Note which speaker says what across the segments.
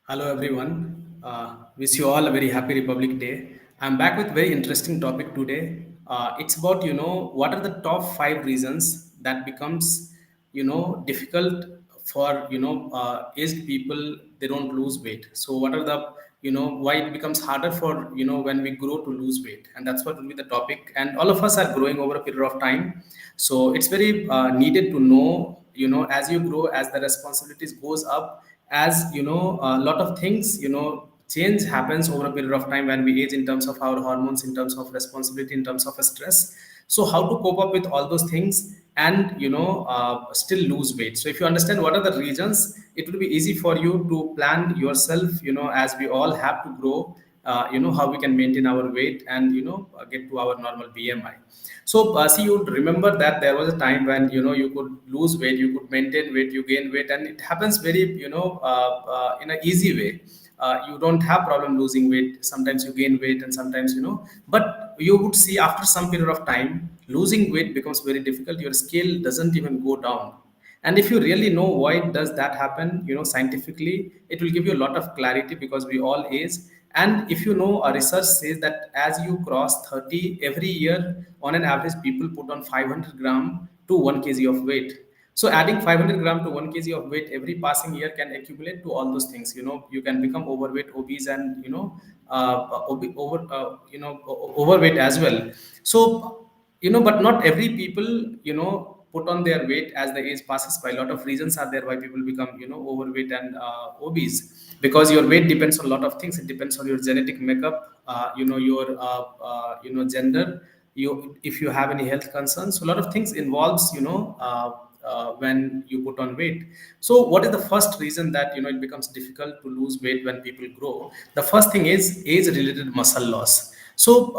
Speaker 1: Hello everyone. Wish you all a very happy Republic Day. I'm back with very interesting topic today. It's about what are the top five reasons that becomes difficult for aged people they don't lose weight. So what are the why it becomes harder for when we grow to lose weight, and that's what will be the topic. And all of us are growing over a period of time, so it's very needed to know as you grow, as the responsibilities goes up, as a lot of things change happens over a period of time when we age, in terms of our hormones, in terms of responsibility, in terms of stress. So how to cope up with all those things and still lose weight. So if you understand what are the reasons, it will be easy for you to plan yourself, as we all have to grow, how we can maintain our weight and get to our normal BMI. So see, you would remember that there was a time when you could lose weight, you could maintain weight, you gain weight, and it happens very in an easy way. You don't have problem losing weight. Sometimes you gain weight, and sometimes but you would see after some period of time, losing weight becomes very difficult. Your scale doesn't even go down. And if you really know why does that happen, scientifically, it will give you a lot of clarity, because we all age. And if you know, a research says that as you cross 30 every year, on an average, people put on 500 gram to 1 kg of weight. So adding 500 gram to 1 kg of weight every passing year can accumulate to all those things. You can become overweight, obese, and overweight as well. So but not every people put on their weight as the age passes by. A lot of reasons are there why people become overweight and obese, because your weight depends on a lot of things. It depends on your genetic makeup, your gender, you if you have any health concerns. So a lot of things involves when you put on weight. So what is the first reason that it becomes difficult to lose weight when people grow? The first thing is age related muscle loss. So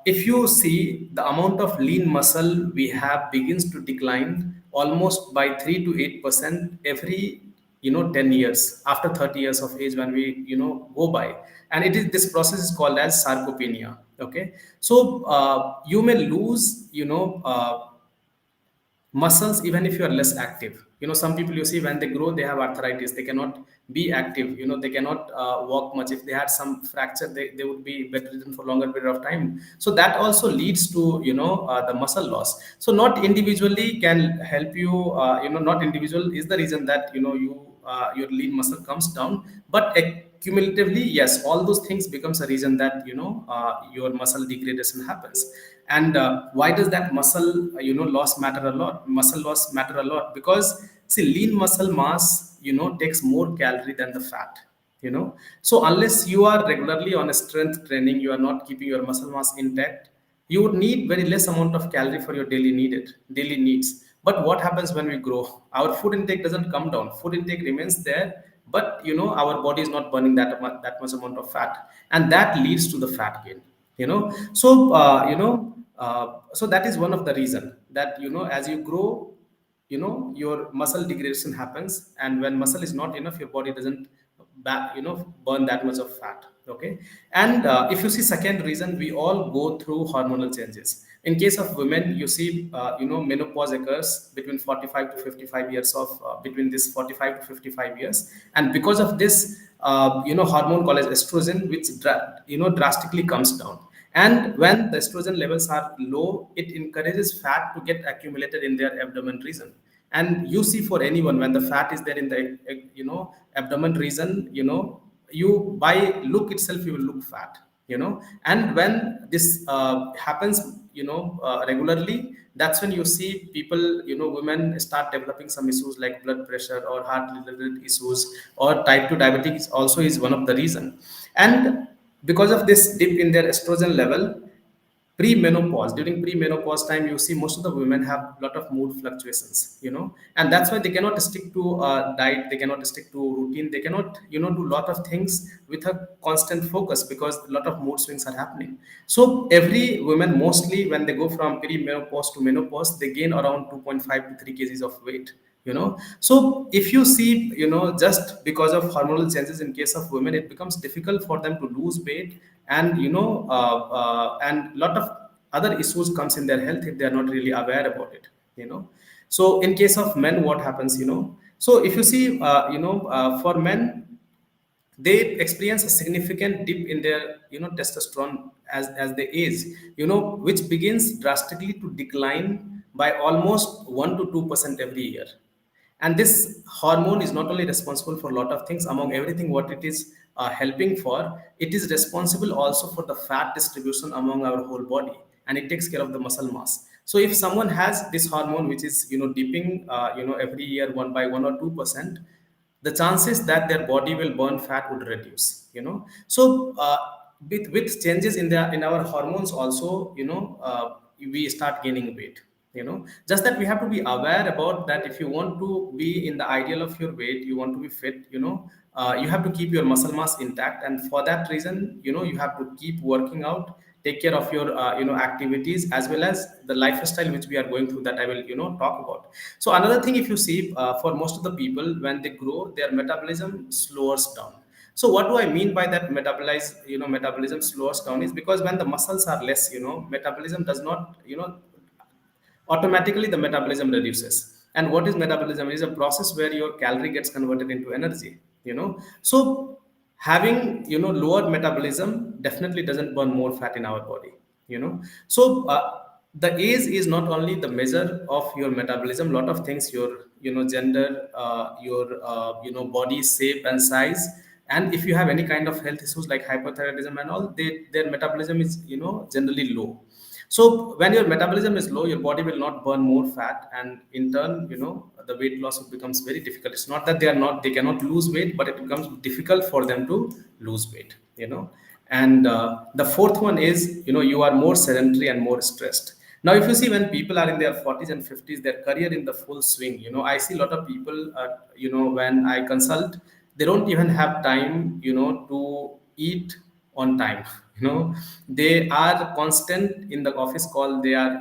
Speaker 1: if you see, the amount of lean muscle we have begins to decline almost by 3 to 8% every 10 years, after 30 years of age, when we go by. And it is, this process is called as sarcopenia. Okay. So you may lose muscles even if you are less active. Some people, you see, when they grow, they have arthritis, they cannot be active, they cannot walk much. If they had some fracture, they would be bedridden for longer period of time. So that also leads to the muscle loss. So not individually can help you, not individual is the reason that your lean muscle comes down, but cumulatively, yes, all those things becomes a reason that your muscle degradation happens. And why does that muscle loss matter a lot? Muscle loss matter a lot because, see, lean muscle mass takes more calorie than the fat. So unless you are regularly on a strength training, you are not keeping your muscle mass intact, you would need very less amount of calorie for your daily needs. But what happens when we grow? Our food intake doesn't come down. Food intake remains there, but our body is not burning that much amount of fat, and that leads to the fat gain. So so that is one of the reason that as you grow, your muscle degradation happens, and when muscle is not enough, your body doesn't burn that much of fat. Okay. And if you see, second reason, we all go through hormonal changes. In case of women, you see menopause occurs between 45 to 55 years of between this 45 to 55 years. And because of this hormone called as estrogen, which drastically comes down. And when the estrogen levels are low, it encourages fat to get accumulated in their abdomen region. And you see, for anyone, when the fat is there in the abdomen region, you by look itself, you will look fat. And when this happens regularly, that's when you see people, women start developing some issues like blood pressure or heart related issues, or type 2 diabetes also is one of the reason. And because of this dip in their estrogen level, pre-menopause, during pre-menopause time, you see most of the women have a lot of mood fluctuations, and that's why they cannot stick to diet, they cannot stick to routine, they cannot do a lot of things with a constant focus, because a lot of mood swings are happening. So every woman, mostly when they go from pre-menopause to menopause, they gain around 2.5 to 3 kgs of weight. So if you see, just because of hormonal changes, in case of women, it becomes difficult for them to lose weight. And and lot of other issues comes in their health if they are not really aware about it. So in case of men, what happens? So if you see, for men, they experience a significant dip in their testosterone as they age, which begins drastically to decline by almost 1 to 2% every year. And this hormone is not only responsible for a lot of things. Among everything what it is helping for, it is responsible also for the fat distribution among our whole body, and it takes care of the muscle mass. So if someone has this hormone which is dipping every year 1 by 1 or 2%, the chances that their body will burn fat would reduce. So with changes in our hormones also, we start gaining weight. Just that we have to be aware about that. If you want to be in the ideal of your weight, you want to be fit, you have to keep your muscle mass intact, and for that reason, you have to keep working out, take care of your activities, as well as the lifestyle which we are going through, that I will talk about. So another thing, if you see, for most of the people, when they grow, their metabolism slows down. So what do I mean by that? Metabolism slows down is because when the muscles are less, metabolism does not, automatically the metabolism reduces. And what is metabolism? It is a process where your calorie gets converted into energy. So having lower metabolism definitely doesn't burn more fat in our body. So the age is not only the measure of your metabolism. Lot of things, your gender, your body shape and size, and if you have any kind of health issues like hypothyroidism and all, their metabolism is generally low. So when your metabolism is low, your body will not burn more fat, and in turn, the weight loss becomes very difficult. It's not that they cannot lose weight, but it becomes difficult for them to lose weight. And the fourth one is, you are more sedentary and more stressed. Now, if you see, when people are in their 40s and 50s, their career in the full swing, I see a lot of people, when I consult, they don't even have time, to eat on time. They are constant in the office call. They are,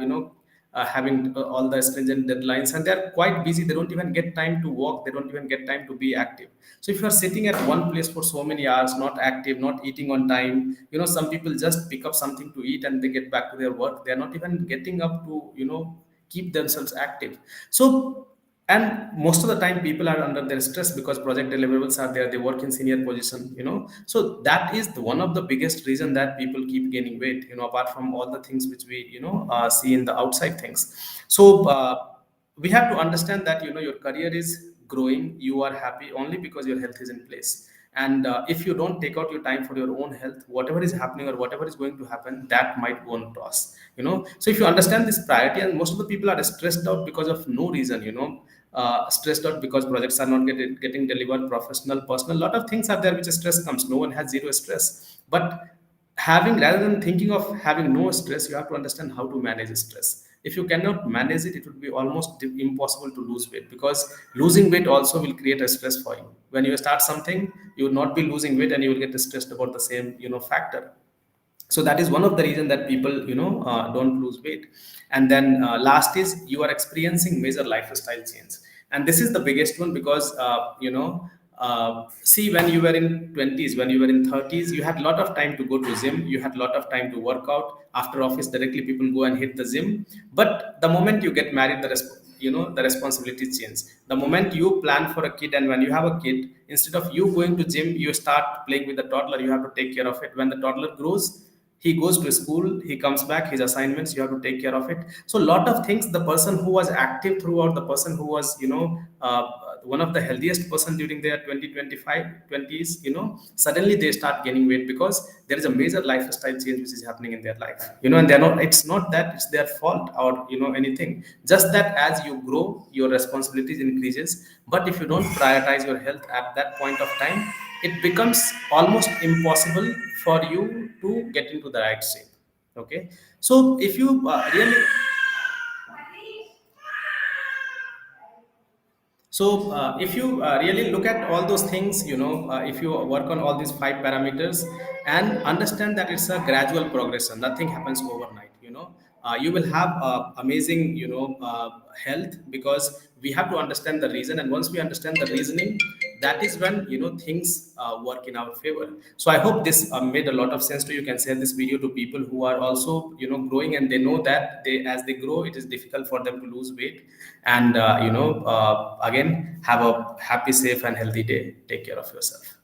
Speaker 1: having all the stringent deadlines, and they're quite busy. They don't even get time to walk. They don't even get time to be active. So if you're sitting at one place for so many hours, not active, not eating on time, some people just pick up something to eat and they get back to their work. They're not even getting up to, keep themselves active. So, and most of the time people are under their stress because project deliverables are there. They work in senior position. So that is one of the biggest reason that people keep gaining weight, apart from all the things which we see in the outside things. So we have to understand that your career is growing, you are happy only because your health is in place. And if you don't take out your time for your own health, whatever is happening or whatever is going to happen, that might go on toss. So if you understand this priority, and most of the people are stressed out because of no reason. Stressed out because projects are not getting delivered, professional, personal, lot of things are there which stress comes. No one has zero stress, but having, rather than thinking of having no stress, you have to understand how to manage stress. If you cannot manage it, it would be almost impossible to lose weight, because losing weight also will create a stress for you. When you start something, you will not be losing weight and you will get stressed about the same factor. So that is one of the reason that people don't lose weight. And then last is, you are experiencing major lifestyle change, and this is the biggest one, because see, when you were in 20s, when you were in 30s, you had a lot of time to go to gym, you had a lot of time to work out. After office, directly people go and hit the gym. But the moment you get married, the responsibilities change. The moment you plan for a kid, and when you have a kid, instead of you going to gym, you start playing with the toddler. You have to take care of it. When the toddler grows, he goes to school, he comes back, his assignments, you have to take care of it. So a lot of things, the person who was active throughout, the person who was one of the healthiest person during their 20s, suddenly they start gaining weight, because there is a major lifestyle change which is happening in their life. And they're not, it's not that it's their fault or anything, just that as you grow, your responsibilities increases. But if you don't prioritize your health at that point of time, it becomes almost impossible for you to get into the right shape. Okay, so if you really, so if you really look at all those things, if you work on all these five parameters and understand that it's a gradual progression, nothing happens overnight. You will have amazing, health, because we have to understand the reason. And once we understand the reasoning, that is when things work in our favor. So I hope this made a lot of sense to you. You can share this video to people who are also growing, and they know that as they grow, it is difficult for them to lose weight. And again, have a happy, safe and healthy day. Take care of yourself.